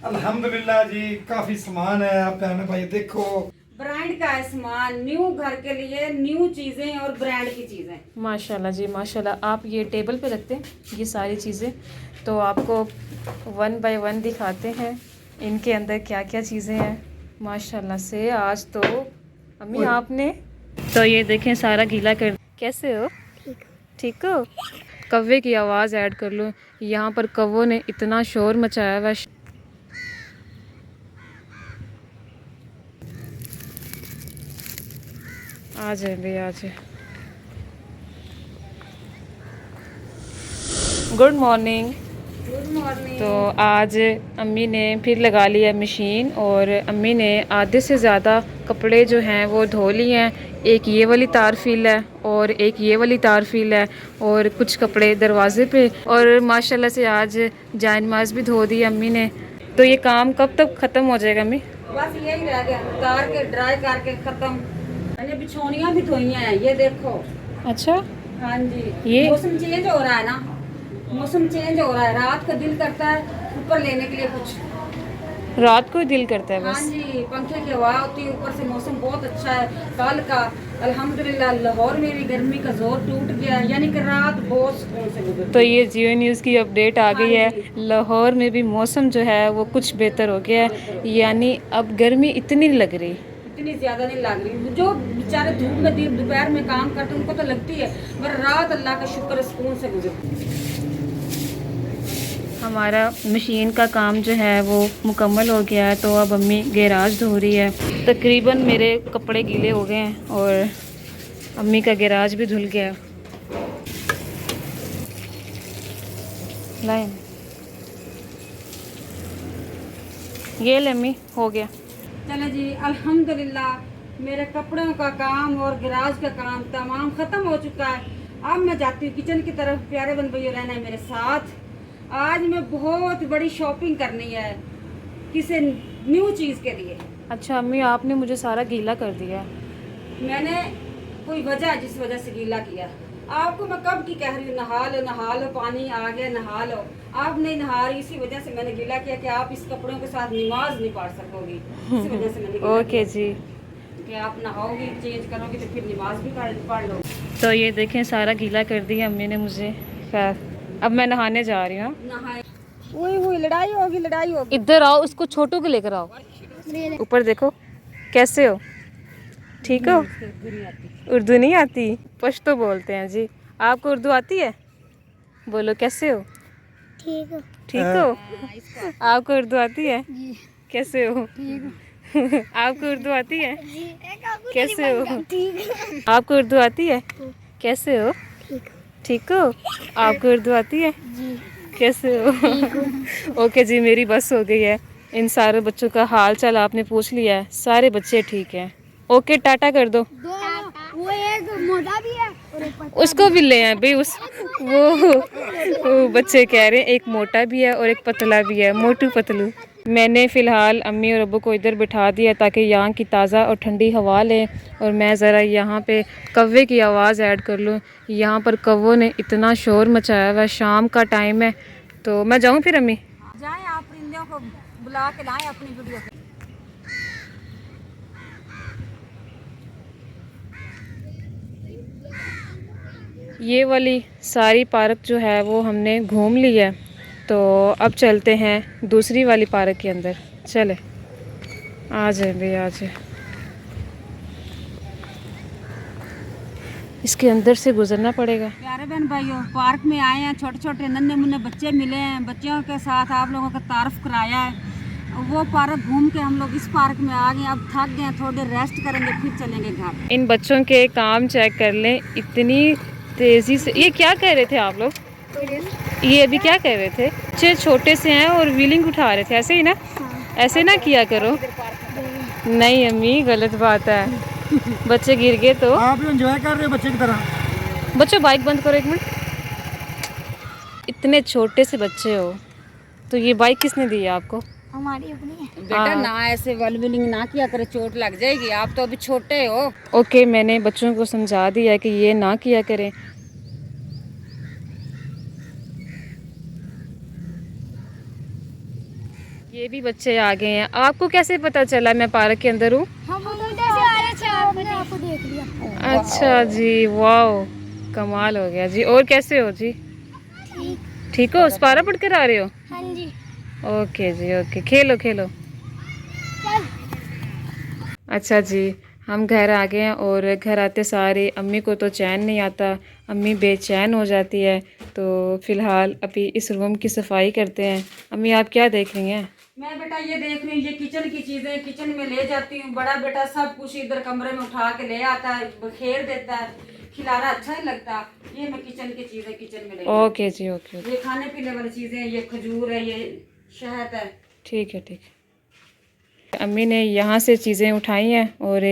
अल्हम्दुलिल्लाह जी, काफी सामान है आप बहन भाई देखो। ब्रांड का है सामान, न्यू घर के लिए न्यू चीजें और ब्रांड की चीजें। माशाल्लाह जी माशाल्लाह। आप ये टेबल पे रखते हैं ये सारी चीज़ें, तो आपको वन बाय वन दिखाते हैं इनके अंदर क्या क्या चीज़ें हैं। माशाल्लाह से आज तो अम्मी आपने तो ये देखें सारा गीला कर। कैसे हो? ठीक हो? कव्वे की आवाज़ ऐड कर लो। यहाँ पर कव्वों ने इतना शोर मचाया हुआ है। आ जाए भी आ जाए। Good morning. Good morning. तो आज अम्मी ने फिर लगा लिया मशीन और अम्मी ने आधे से ज़्यादा कपड़े जो हैं वो धो लिए हैं। एक ये वाली तार फील है और एक ये वाली तार फील है और कुछ कपड़े दरवाजे पे, और माशाल्लाह से आज जान नमाज भी धो दी अम्मी ने। तो ये काम कब तक ख़त्म हो जाएगा अम्मी? बस यही रह गया, उतार के ड्राई करके खत्म। मैंने बिछौनियां भी धोई हैं, ये देखो। अच्छा, हाँ जी, ये मौसम चेंज हो रहा है ना, मौसम चेंज हो रहा है। रात का दिल करता है ऊपर लेने के लिए कुछ। रात को ही दिल करता है हाँ बस। जी, पंखे की हवा होती है ऊपर से, मौसम बहुत अच्छा है। कल का अल्हम्दुलिल्लाह लाहौर में भी गर्मी का जोर टूट गया, यानी कि रात बहुत सुकून से गुजरी। तो ये जियो न्यूज़ की अपडेट आ गई हाँ है, लाहौर में भी मौसम जो है वो कुछ बेहतर हो गया है, यानी अब गर्मी इतनी नहीं लग रही। इतनी ज्यादा नहीं लग रही। जो बेचारे धूप में दोपहर में काम करते हैं उनको तो लगती है, पर रात अल्लाह का शुक्र है सुकून से गुजरती। हमारा मशीन का काम जो है वो मुकम्मल हो गया है, तो अब अम्मी गैराज धो रही है। तकरीबन मेरे कपड़े गीले हो गए हैं और अम्मी का गैराज भी धुल गया। लाइन ये ले अम्मी, हो गया। चलो जी, अल्हम्दुलिल्लाह मेरे कपड़ों का काम और गैराज का काम तमाम ख़त्म हो चुका है। अब मैं जाती हूँ किचन की तरफ। प्यारे बन भैया रहना है मेरे साथ। आज मैं बहुत बड़ी शॉपिंग करनी है किसी न्यू चीज़ के लिए। अच्छा अम्मी, आपने मुझे सारा गीला कर दिया। मैंने कोई वजह जिस वजह से गीला किया। आपको मैं कब की कह रही हूँ नहा लो, पानी आ गया नहा लो। आप नहीं नहा रही, इसी वजह से मैंने गीला किया कि आप इस कपड़ों के साथ नमाज नहीं पढ़ सकोगी। इसी वजह से मैंने गीला ओके किया जी। कि आप नहाओगी चेंज करोगी तो फिर नमाज भी पढ़ लो। तो ये देखें सारा गीला कर दिया अम्मी ने मुझे। खैर अब मैं नहाने जा रही हूँ। नहाए हुई लड़ाई होगी। इधर आओ, उसको छोटू को लेकर आओ। ऊपर देखो कैसे हो, ठीक हो? उर्दू नहीं आती, पश्तो बोलते हैं जी। आपको उर्दू आती है? बोलो कैसे हो? ठीक हो? ठीक हो? आपको उर्दू आती है? कैसे हो? आपको उर्दू आती है? कैसे हो? आपको उर्दू आती है? कैसे हो? ठीक हो? आपको उर्दू आती है? कैसे हो? ओके जी, मेरी बस हो गई है। इन सारे बच्चों का हाल चाल आपने पूछ लिया है, सारे बच्चे ठीक हैं। ओके टाटा कर दो। वो एक मोटा भी है और एक पतला। उसको भी ले आए भाई। वो बच्चे कह रहे हैं एक मोटा भी है और एक पतला भी है, मोटू पतलू। मैंने फ़िलहाल अम्मी और अब्बू को इधर बिठा दिया ताकि यहाँ की ताज़ा और ठंडी हवा लें, और मैं ज़रा यहाँ पे कव्वे की आवाज़ ऐड कर लूँ। यहाँ पर कव्वों ने इतना शोर मचाया हुआ है, शाम का टाइम है। तो मैं जाऊँ फिर अम्मी? जाए, आप परिंदों को बुला के लाएं अपनी वीडियो पे। ये वाली सारी पार्क जो है वो हमने घूम ली है, तो अब चलते हैं दूसरी वाली पार्क के अंदर। चले आ जाए भाई आ जाए। इसके अंदर से गुजरना पड़ेगा। प्यारे बहन भाइयों, पार्क में आए हैं, छोटे छोटे नन्हे मुन्ने बच्चे मिले हैं। बच्चों के साथ आप लोगों का तारुफ कराया है। वो पार्क घूम के हम लोग इस पार्क में आ गए। अब थक गए, थोड़ी देर रेस्ट करेंगे फिर चलेंगे घर। इन बच्चों के काम चेक कर लें, इतनी तेज़ी से। ये क्या कह रहे थे आप लोग? ये अभी क्या कह रहे थे? बच्चे छोटे से हैं और व्हीलिंग उठा रहे थे, ऐसे ही ना? ऐसे ना किया करो। नहीं अम्मी, गलत बात है। बच्चे गिर गए तो। आप एंजॉय कर रहे हो बच्चे की तरह। बच्चों बाइक बंद करो एक मिनट। इतने छोटे से बच्चे हो, तो ये बाइक किसने दी है आपको? हमारी अपनी है। बेटा ना ऐसे व्हीलिंग ना किया करे, चोट लग जाएगी। आप तो अभी छोटे हो। ओके, मैंने बच्चों को समझा दिया कि ये ना किया करें। ये भी बच्चे आ गए हैं। आपको कैसे पता चला मैं पार्क के अंदर हूँ? हम उधर से आ रहे थे, आपने आपको देख लिया। अच्छा जी, वाओ, कमाल हो गया जी। और कैसे हो जी? ठीक। ठीक हो? पारा पढ़ कर आ रहे हो? हाँ जी। ओके जी, ओके, खेलो खेलो। चल। अच्छा जी, हम घर आ गए हैं और घर आते सारे अम्मी को तो चैन नहीं आता, अम्मी बेचैन हो जाती है। तो फ़िलहाल अभी इस रूम की सफाई करते हैं। अम्मी आप क्या देख रही हैं? मैं बेटा ये देख रही हूँ, ये किचन की चीजें किचन में ले जाती हूँ। बड़ा बेटा सब कुछ इधर कमरे में उठा के ले आता है, बखेर देता है, खिलाना अच्छा नहीं लगता। ये मैं किचन की चीजें किचन में ले जाती ओके जी, ओके हूँ। ओके, ये खाने पीने वाली चीजें, ये खजूर है, ये शहद है। ठीक है ठीक है। अम्मी ने यहाँ से चीज़ें उठाई हैं और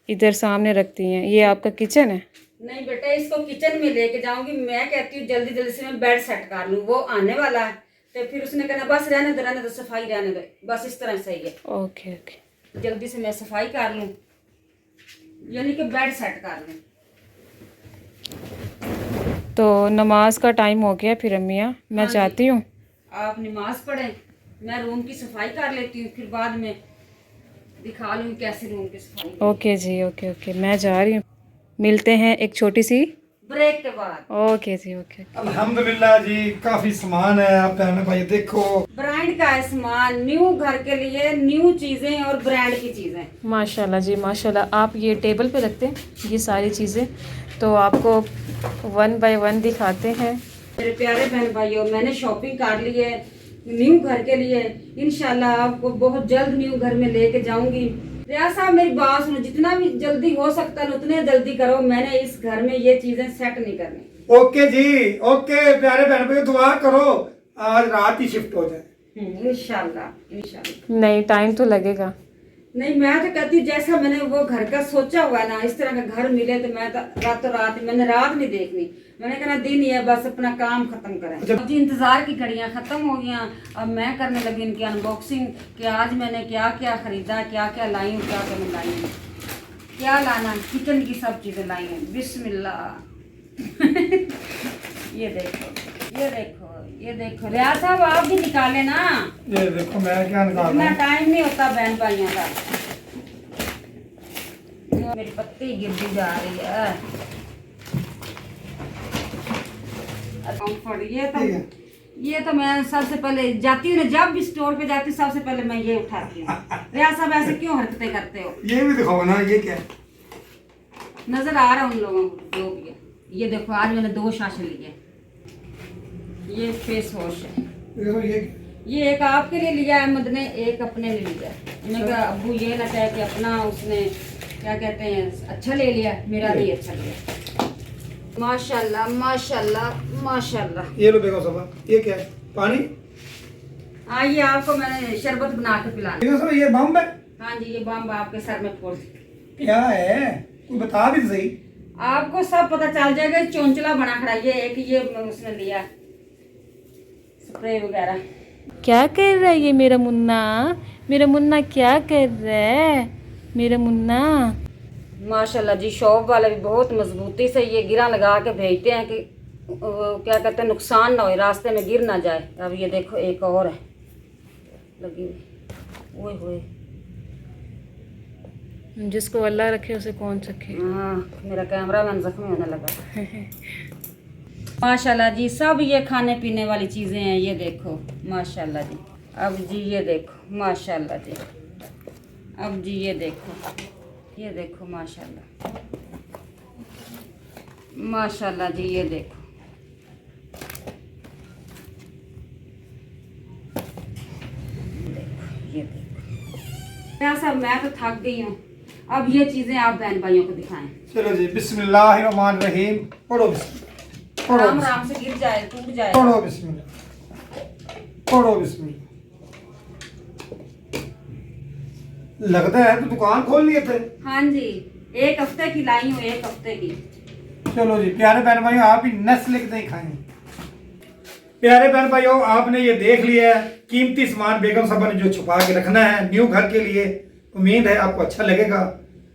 इधर सामने रखती हैं। ये आपका किचन है? नहीं बेटा, इसको किचन में लेके जाऊंगी। मैं कहती हूँ जल्दी जल्दी से मैं बेड सेट कर लूँ, वो आने वाला है। तो फिर उसने कहना बस रहने दो सफाई रहने दो, बस इस तरह सही है। ओके ओके, जल्दी से मैं सफाई कर लूँ, यानी कि बेड सेट कर लूँ। तो नमाज का टाइम हो गया फिर अम्मियाँ, मैं हाँ चाहती हूँ आप नमाज पढ़ें, मैं रूम की सफाई कर लेती हूँ, फिर बाद में दिखा लूँ कैसे रूम की सफाई। ओके जी, ओके ओके, मैं जा रही हूँ। मिलते हैं एक छोटी सी ब्रेक के बाद। ओके जी, ओके। अल्हम्दुलिल्लाह जी, काफी सामान है आप बहन भाई देखो। ब्रांड का है सामान, न्यू घर के लिए न्यू चीजें और ब्रांड की चीजें। माशाल्लाह जी माशाल्लाह। आप ये टेबल पे रखते हैं ये सारी चीज़ें, तो आपको 1 बाय 1 दिखाते हैं। मेरे प्यारे बहन भाइयों, मैंने शॉपिंग कर ली है न्यू घर के लिए। इंशाल्लाह आपको बहुत जल्द न्यू घर में लेके जाऊंगी। रियाज साहब मेरी बात सुनो, जितना भी जल्दी हो सकता है उतने जल्दी करो। मैंने इस घर में ये चीजें सेट नहीं करनी। ओके जी, ओके प्यारे बहन भाई, दुआ करो आज रात ही शिफ्ट हो जाए। इंशाल्लाह इंशाल्लाह। नहीं, टाइम तो लगेगा। नहीं मैं तो कहती हूँ जैसा मैंने वो घर का सोचा हुआ है ना, इस तरह का घर मिले तो मैं तो रातों रात, मैंने रात नहीं देखनी। मैंने कहना दिन ही है, बस अपना काम खत्म करें। अब जी इंतजार की घड़ियां खत्म हो गई। अब मैं करने लगी इनकी अनबॉक्सिंग कि आज मैंने क्या क्या खरीदा, क्या क्या लाई हूँ, क्या क्या मैं लाई हूँ, क्या लाना, किचन की सब चीजें लाई हैं। बिस्मिल्लाह। ये देखो ये देखो ये देखो। रियाज साहब आप भी निकाले ना। ये देखो मैं क्या निकाल इतना रहा हूँ। टाइम नहीं होता बहन भाइयों का। मेरी पत्ती गिरती जा रही है। ये तो मैं सबसे पहले जाती हूँ ना, जब भी स्टोर पे जाती हूँ सबसे पहले मैं ये उठाती हूँ। रियाज साहब ऐसे क्यों हरकतें करते हो? ये भी दिखाओ ना, ये क्या है? नजर आ रहा है उन लोगों को जो भी है। ये देखो आज मैंने 2 शाशे लिए। ये फेस वॉश है। देखो ये एक आपके लिए लिया है अहमद ने, एक अपने लिए लिया है। मैंने कहा अब्बू ये ना चाहे कि अपना उसने क्या कहते हैं अच्छा ले लिया, मेरा नहीं अच्छा लिया। माशाल्लाह माशाल्लाह माशाल्लाह। ये लो बेगम साहबा, ये क्या है? पानी? हाँ ये आपको मैंने शरबत बना के पिलाना। बेगम साहबा ये बम है? हाँ जी ये बम आपके सर में फोड़। क्या है? कोई बता भी सही। आपको सब पता चल जाएगा। चौंचला बना खड़ा ये एक, ये उसने लिया स्प्रे वगैरह। क्या कर रहा है ये मेरा मुन्ना? मेरा मुन्ना क्या कर रहा है मेरा मुन्ना? माशाल्लाह जी शॉप वाले भी बहुत मजबूती से ये गिरा लगा के भेजते हैं कि क्या कहते हैं नुकसान ना हो, रास्ते में गिर ना जाए। अब ये देखो एक और है लगी हुई। ओए होए, जिसको अल्लाह रखे उसे कौन सके। हाँ मेरा कैमरा मैन जख्मी होने लगा। माशाल्लाह जी सब ये खाने पीने वाली चीज़ें हैं। ये देखो माशाल्लाह जी। अब जी ये देखो माशाल्लाह जी। अब जी ये देखो माशाल्लाह माशाल्लाह जी। ये देखो ये देखो। सब मैं तो थक गई हूँ। अब ये चीज़ें आप बहन भाइयों को दिखाएं। चलो जी, बिस्मिल्लाहिर्रहमानिर्रहीम। पढ़ो बिस्मिल्लाह, पढ़ो राम राम से गिर जाए टूट जाए। पढ़ो बिस्मिल्लाह, पढ़ो बिस्मिल्लाह। लगता है तो दुकान खोल लिए थे। हाँ जी 1 हफ्ते की लाई हूँ, 1 हफ्ते की। चलो जी प्यारे बहन भाइयों, आप ही नस्ल के नहीं खाएंगे। प्यारे बहन भाइयों, आपने ये देख लिया है कीमती सामान बेगम साहबा ने जो छुपा के रखना है न्यू घर के लिए। उम्मीद है आपको अच्छा लगेगा।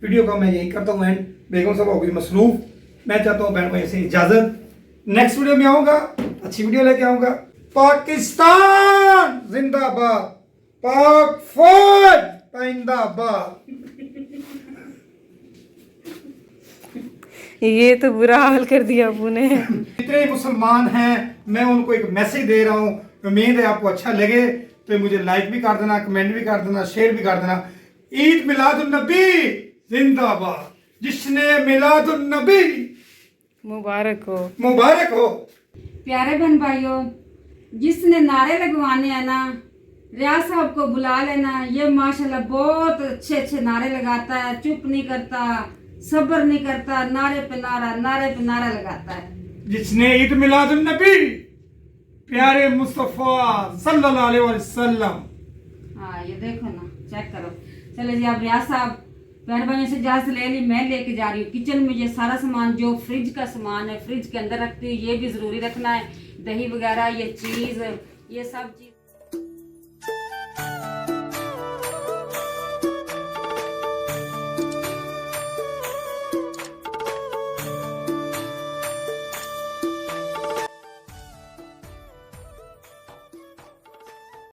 वीडियो का मैं यही करता हूँ एंड। बेगम साहबा होगी मसरूफ। मैं चाहता हूँ बहन भाई से इजाजत। नेक्स्ट वीडियो में आऊँगा, अच्छी वीडियो लेके आऊँगा। पाकिस्तान जिंदाबाद। पाक फौज जिंदाबाद। ये तो बुरा हाल कर दिया अबू ने। जितने मुसलमान हैं मैं उनको एक मैसेज दे रहा हूँ, उम्मीद है आपको अच्छा लगे तो मुझे लाइक भी कर देना, कमेंट भी कर देना, शेयर भी कर देना। ईद मिलादुन नबी जिंदाबाद, जिसने मिलादुन नबी मुबारक हो। मुबारक हो। प्यारे बहन भाइयों, जिसने नारे लगवाने हैं ना, रियाज साहब को बुला लेना। ये माशाल्लाह बहुत अच्छे अच्छे नारे लगाता है, चुप नहीं करता, सब्र नहीं करता, नारे पे नारा लगाता है। जिसने ईद मिलादुन नबी प्यारे मुस्तफा सल्लल्लाहु अलैहि वसल्लम। हाँ ये देखो ना, चेक करो। चलो जी, अब रियाज साहब बहन भाइयों से इजाजत ले ली, मैं लेके जा रही हूँ किचन में। ये सारा सामान जो फ्रिज का सामान है फ्रिज के अंदर रखती हूँ, ये भी जरूरी रखना है। दही वगैरह, ये चीज, ये सब चीज